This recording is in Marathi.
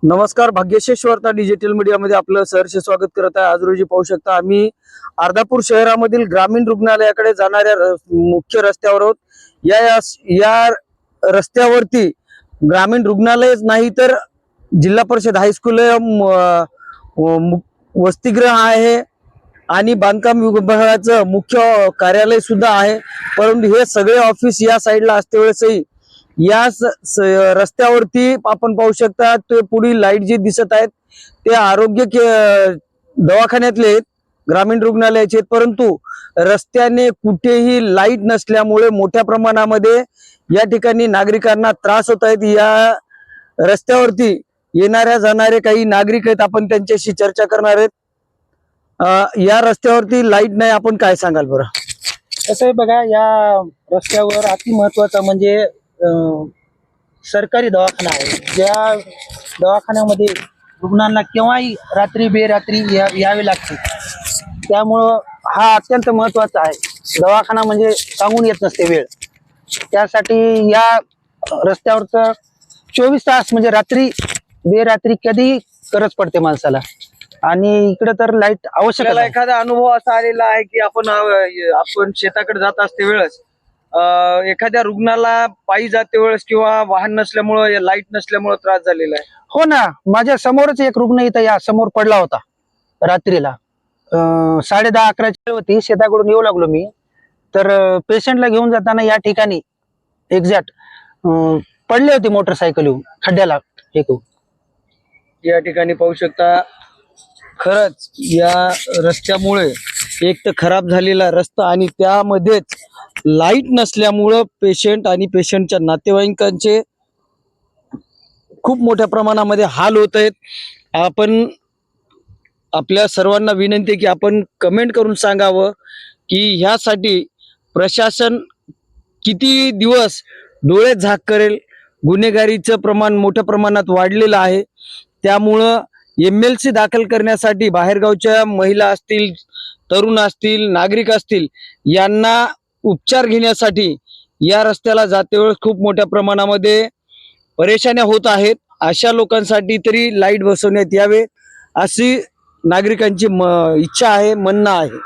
नमस्कार, भाग्यशेष वार्ता डिजिटल मीडियामध्ये आपलं सहर्ष स्वागत करत आहे। आज रोजी पाहू शकता आम्ही अर्धापूर शहरामधील ग्रामीण रुग्णालयाकडे जाणाऱ्या मुख्य रस्त्यावर आहोत। या रस्त्यावरती ग्रामीण रुग्णालयच नाही तर जिल्हा परिषद हायस्कूल, वसतिगृह आहे आणि बांधकाम विभागाचं मुख्य कार्यालय सुद्धा आहे। परंतु हे सगळे ऑफिस या साईडला असते वेळेसही या रस्त्यावरती आपण पाहू शकता ते पुढील लाईट जे दिसत आहेत ते आरोग्य दवाखान्यातले आहेत, ग्रामीण रुग्णालयाचे आहेत। परंतु रस्त्याने कुठेही लाईट नसल्यामुळे मोठ्या प्रमाणामध्ये या ठिकाणी नागरिकांना त्रास होत आहेत। या रस्त्यावरती येणाऱ्या जाणारे काही नागरिक आहेत, आपण त्यांच्याशी चर्चा करणार आहेत। या रस्त्यावरती लाईट नाही, आपण काय सांगाल बरं? कसं आहे बघा, या रस्त्यावर अति महत्वाचा म्हणजे सरकारी दवाखाना आहे। ज्या दवाखान्यामध्ये रुग्णांना केव्हाही रात्री बेरात्री यावे लागते, त्यामुळं हा अत्यंत महत्वाचा आहे। दवाखाना म्हणजे सांगून येत नसते वेळ, त्यासाठी या रस्त्यावरचं 24 तास म्हणजे रात्री बेरात्री कधी गरज पडते माणसाला, आणि इकडे तर लाईट आवश्यक आहे। एखादा अनुभव असा आलेला आहे की आपण शेताकडे जात असते वेळेस एखाद्या रुग्णाला पायी जाते वेळेस किंवा वाहन नसल्यामुळे, लाईट नसल्यामुळे त्रास झालेला आहे? हो ना, माझ्या समोरच एक रुग्ण इथं या समोर पडला होता रात्रीला। 10:30-11ची होती, शेताकडून येऊ लागलो मी, तर पेशंटला घेऊन जाताना या ठिकाणी एक्झॅक्ट पडले होते मोटरसायकल येऊन खड्ड्याला फेकून। या ठिकाणी पाहू शकता, खरंच या रस्त्यामुळे एक तर खराब झालेला रस्ता आणि त्यामध्येच लाईट नसल्यामुळं पेशंट आणि पेशंटच्या नातेवाईकांचे खूप मोठ्या प्रमाणामध्ये हाल होत आहेत। आपण आपल्या सर्वांना विनंती की आपण कमेंट करून सांगावं की ह्यासाठी प्रशासन किती दिवस डोळे झाक करेल। गुन्हेगारीचं प्रमाण मोठ्या प्रमाणात वाढलेलं आहे, त्यामुळं MLC दाखल करण्यासाठी बाहेरगावच्या महिला असतील, तरुण असतील, नागरिक असतील, यांना उपचार घेण्यासाठी या रस्त्याला जाते वेळेस खूप मोठ्या प्रमाणामध्ये परेशान्या होत आहेत। अशा लोकांसाठी तरी लाईट बसवण्यात यावे अशी नागरिकांची इच्छा आहे, म्हणणं आहे।